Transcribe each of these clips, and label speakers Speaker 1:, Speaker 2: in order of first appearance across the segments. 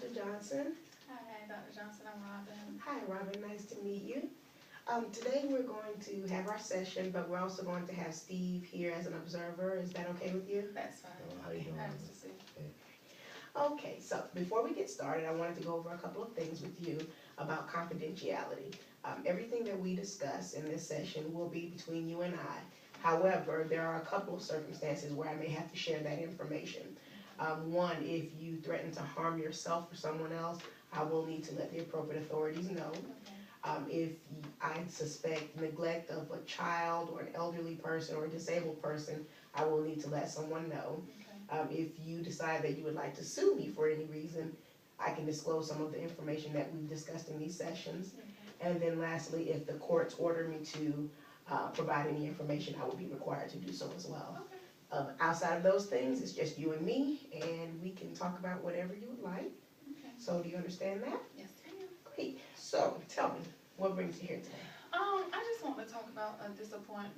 Speaker 1: Dr. Johnson.
Speaker 2: Hi, Dr. Johnson. I'm Robin.
Speaker 1: Hi, Robin. Nice to meet you. Today we're going to have our session, but we're also going to have Steve here as an observer. Is that okay with you?
Speaker 2: That's fine.
Speaker 3: How you doing?
Speaker 2: Hi, Mr. C.
Speaker 1: Okay, so before we get started, I wanted to go over a couple of things with you about confidentiality. Everything that we discuss in this session will be between you and I. However, there are a couple of circumstances where I may have to share that information. One, if you threaten to harm yourself or someone else, I will need to let the appropriate authorities know. If I suspect neglect of a child or an elderly person or a disabled person, I will need to let someone know. If you decide that you would like to sue me for any reason, I can disclose some of the information that we've discussed in these sessions. And then lastly, if the courts order me to provide any information, I will be required to do so as well. Outside of those things, it's just you and me, and we can talk about whatever you would like.
Speaker 2: Okay.
Speaker 1: So do you understand that?
Speaker 2: Yes, ma'am.
Speaker 1: Great. So tell me, what brings you here today?
Speaker 2: I just want to talk about a disappointment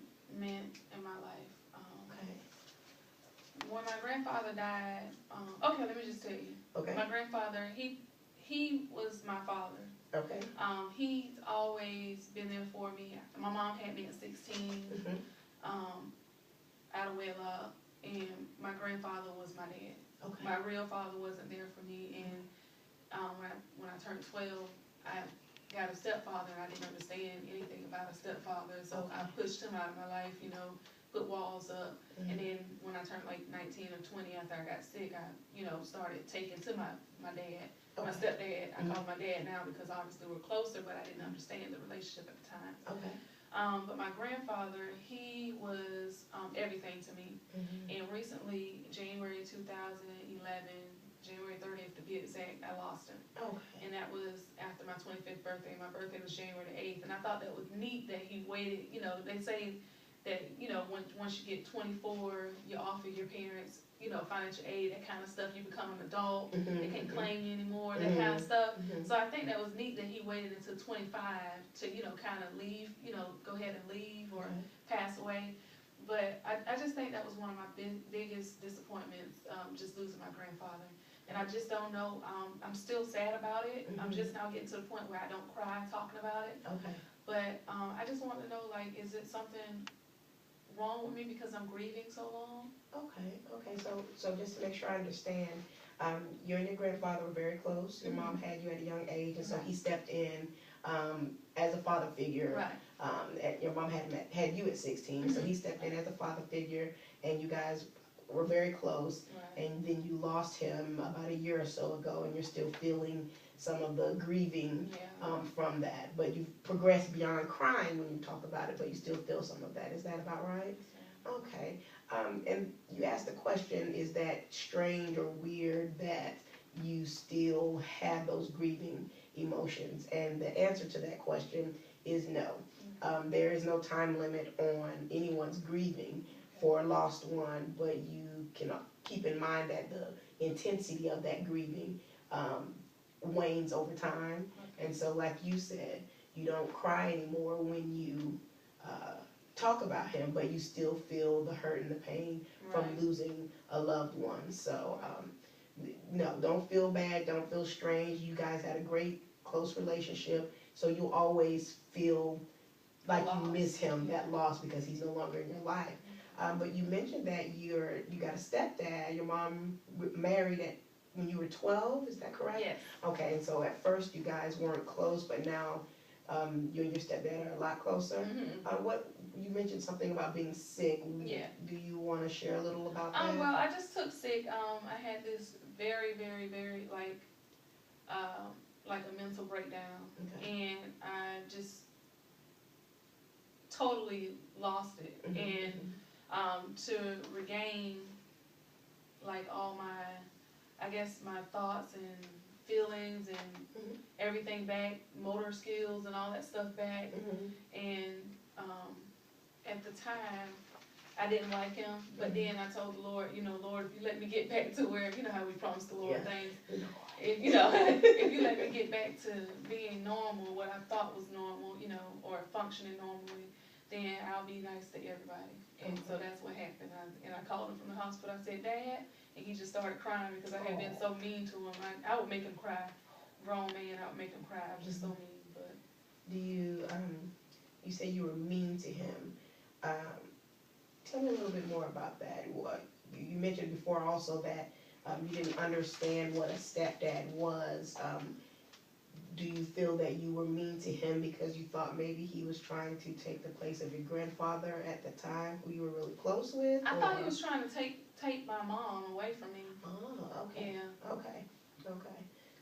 Speaker 2: in my life.
Speaker 1: Okay.
Speaker 2: When my grandfather died, okay, let me just tell you.
Speaker 1: Okay.
Speaker 2: My grandfather, he was my father.
Speaker 1: Okay.
Speaker 2: He's always been there for me. My mom had me at 16, out of wedlock, and my grandfather was my dad.
Speaker 1: Okay.
Speaker 2: My real father wasn't there for me, and when I turned 12, I got a stepfather, and I didn't understand anything about a stepfather, so I pushed him out of my life, put walls up, and then when I turned like 19 or 20, after I got sick, I, started taking to my dad, my stepdad. I call him my dad now because obviously we're closer, but I didn't understand the relationship at the time.
Speaker 1: Okay.
Speaker 2: But my grandfather, he was everything to me. And recently, January 2011, January 30th to be exact, I lost him.
Speaker 1: Okay.
Speaker 2: And that was after my 25th birthday. My birthday was January 8th. And I thought that was neat that he waited. They say that, once you get 24, you offer your parents, financial aid, that kind of stuff. You become an adult. They can't claim you anymore, that kind of stuff. So I think that was neat that he waited until 25 to, kind of leave, go ahead and leave or pass away. But I just think that was one of my biggest disappointments, just losing my grandfather. And I just don't know, I'm still sad about it. I'm just now getting to the point where I don't cry talking about it.
Speaker 1: Okay.
Speaker 2: But I just want to know, like, is it something wrong with me because I'm grieving so long?
Speaker 1: Okay. So just to make sure I understand, you and your grandfather were very close. Your mom had you at a young age, and so he stepped in as a father figure.
Speaker 2: Right.
Speaker 1: Your mom had you at 16, so he stepped in as a father figure, and you guys were very close.
Speaker 2: Right.
Speaker 1: And then you lost him about a year or so ago, and you're still feeling some of the grieving from that. But you've progressed beyond crying when you talk about it, but you still feel some of that. Is that about right? Okay. And you asked the question, is that strange or weird that you still have those grieving emotions? And the answer to that question is no. There is no time limit on anyone's grieving for a lost one, but you can keep in mind that the intensity of that grieving wanes over time. And so, like you said, you don't cry anymore when you talk about him, but you still feel the hurt and the pain from losing a loved one. So, no, don't feel bad, don't feel strange. You guys had a great, close relationship, so you'll always feel like you miss him, that loss, because he's no longer in your life. But you mentioned that you got a stepdad. Your mom married when you were 12, is that correct?
Speaker 2: Yes.
Speaker 1: Okay, and so at first you guys weren't close, but now you and your stepdad are a lot closer. What you mentioned something about being sick.
Speaker 2: Yeah.
Speaker 1: Do you want to share a little about that?
Speaker 2: Well, I just took sick. I had this very, very, very like a mental breakdown, and I just totally lost it. And to regain like all my, I guess, my thoughts and feelings and everything back, motor skills and all that stuff back. And at the time, I didn't like him, but then I told the Lord, Lord, if you let me get back to where, how we promised the Lord things, if if you let me get back to being normal, what I thought was normal, or functioning normally, then I'll be nice to everybody. And so that's what happened. I called him from the hospital. I said, Dad, and he just started crying because I had been so mean to him. I would make him cry. Grown man, I would make him cry. I was just so mean. But
Speaker 1: do you you say you were mean to him? Tell me a little bit more about that. What you mentioned before also that you didn't understand what a stepdad was. Do you feel that you were mean to him because you thought maybe he was trying to take the place of your grandfather at the time, who you were really close with?
Speaker 2: I thought he was trying to take my mom away from me.
Speaker 1: Oh, okay.
Speaker 2: Yeah.
Speaker 1: Okay.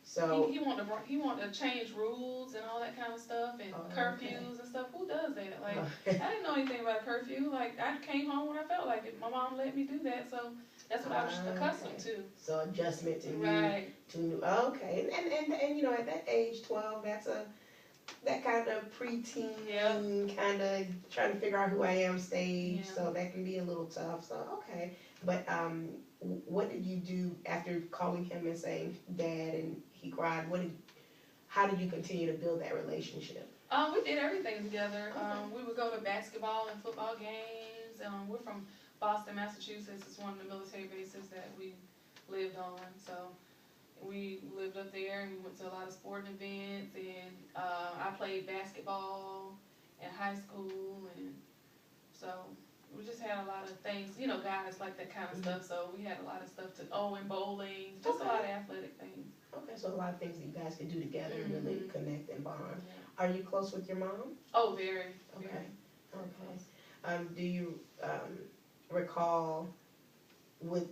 Speaker 1: So
Speaker 2: he wanted to change rules and all that kind of stuff and curfews and stuff. Who does that? Like I didn't know anything about a curfew. Like I came home when I felt like it. My mom let me do that, so that's what I was accustomed to.
Speaker 1: So adjustment to
Speaker 2: right.
Speaker 1: new. Okay, and you know at that age 12, that's that kind of preteen kind of trying to figure out who I am stage. Yeah. So that can be a little tough. So okay, but what did you do after calling him and saying Dad and he cried? How did you continue to build that relationship?
Speaker 2: We did everything together. We would go to basketball and football games. We're from Boston, Massachusetts. It's one of the military bases that we lived on. So we lived up there and we went to a lot of sporting events. And I played basketball in high school. And so we just had a lot of things, you know, guys like that kind of stuff. So we had a lot of stuff and bowling, just a lot of athletic things.
Speaker 1: Okay, so a lot of things that you guys can do together and really connect and bond. Yeah. Are you close with your mom?
Speaker 2: Oh, very.
Speaker 1: Okay.
Speaker 2: Very.
Speaker 1: Okay. Do you recall with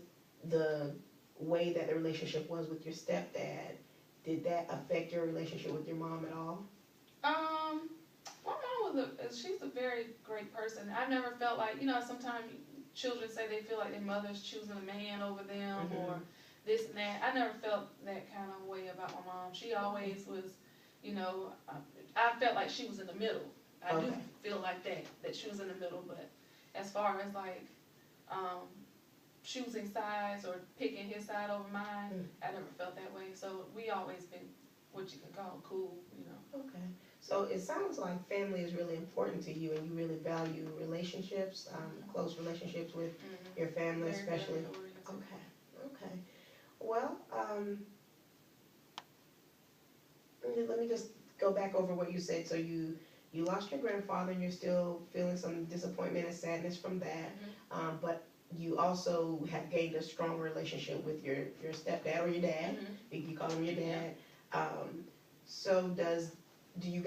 Speaker 1: the way that the relationship was with your stepdad, did that affect your relationship with your mom at all?
Speaker 2: My mom she's a very great person. I never felt like, you know, sometimes children say they feel like their mother's choosing a man over them or this and that. I never felt that kind of way about my mom. She always was, you know, I felt like she was in the middle. I do feel like that she was in the middle, but as far as like choosing sides or picking his side over mine, I never felt that way. So we always been what you can call cool, you know. Okay.
Speaker 1: So it sounds like family is really important to you and you really value relationships, close relationships with your family, especially. Okay. Well, let me just go back over what you said. So you lost your grandfather and you're still feeling some disappointment and sadness from that, but you also have gained a strong relationship with your stepdad or your dad. You call him your dad. So do you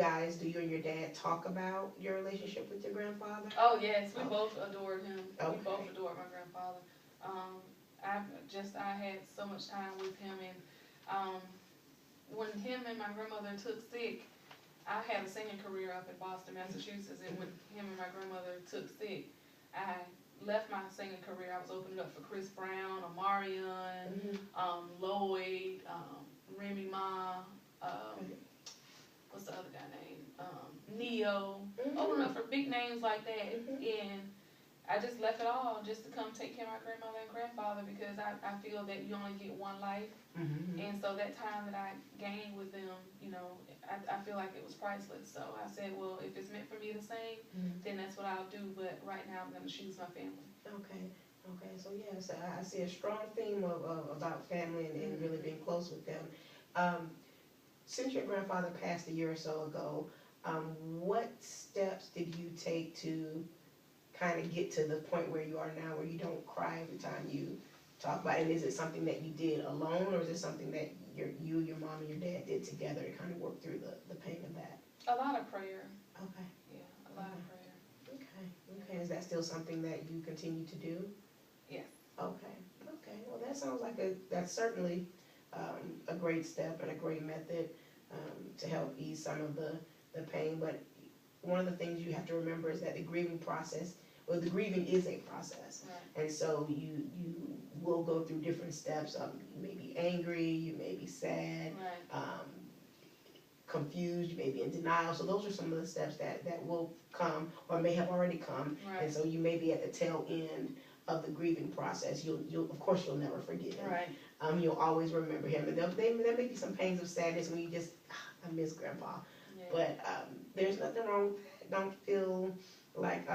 Speaker 1: and your dad talk about your relationship with your grandfather?
Speaker 2: Oh yes, we both adored him. We both adored my grandfather. I had so much time with him, and when him and my grandmother took sick, I had a singing career up in Boston, Massachusetts, and when him and my grandmother took sick, I left my singing career. I was opening up for Chris Brown, Omarion, Lloyd, Remy Ma, what's the other guy name? Neo. Opening up for big names like that. And I just left it all just to come take care of my grandmother and grandfather because I feel that you only get one life. And so that time that I gained with them, you know, I feel like it was priceless. So I said, well, if it's meant for me to sing, then that's what I'll do. But right now I'm going to choose my family. Okay. So yes, I see a strong theme about family and really being close with them. Since your grandfather passed a year or so ago, what steps did you take to kind of get to the point where you are now, where you don't cry every time you talk about it? And is it something that you did alone, or is it something that your mom, and your dad did together to kind of work through the pain of that? A lot of prayer.
Speaker 1: Okay.
Speaker 2: Yeah, a lot of prayer.
Speaker 1: Okay. Is that still something that you continue to do?
Speaker 2: Yeah.
Speaker 1: Okay. Well, that sounds like that's certainly a great step and a great method to help ease some of the pain. But one of the things you have to remember is that the grieving process, well, the grieving is a process. Right. And so you will go through different steps. You may be angry, you may be sad, right. Confused, you may be in denial. So those are some of the steps that will come or may have already come. Right. And so you may be at the tail end of the grieving process. You'll of course you'll never forget him. Right. You'll always remember him, and there may be some pains of sadness when you just I miss Grandpa. Yeah. But there's nothing wrong with that. Don't feel like,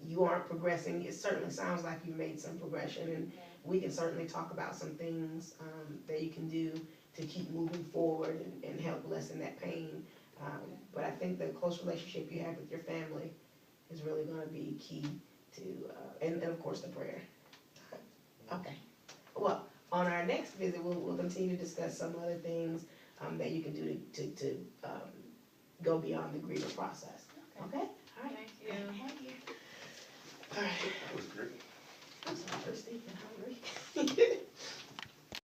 Speaker 1: you aren't progressing. It certainly sounds like you made some progression, and we can certainly talk about some things, that you can do to keep moving forward and help lessen that pain. But I think the close relationship you have with your family is really gonna be key to, and of course the prayer. Okay, well, on our next visit, we'll continue to discuss some other things, that you can do to go beyond the grieving process. Okay? All right.
Speaker 2: Thank you.
Speaker 1: Glad to have you. All right.
Speaker 3: That was great.
Speaker 1: I'm so thirsty and hungry.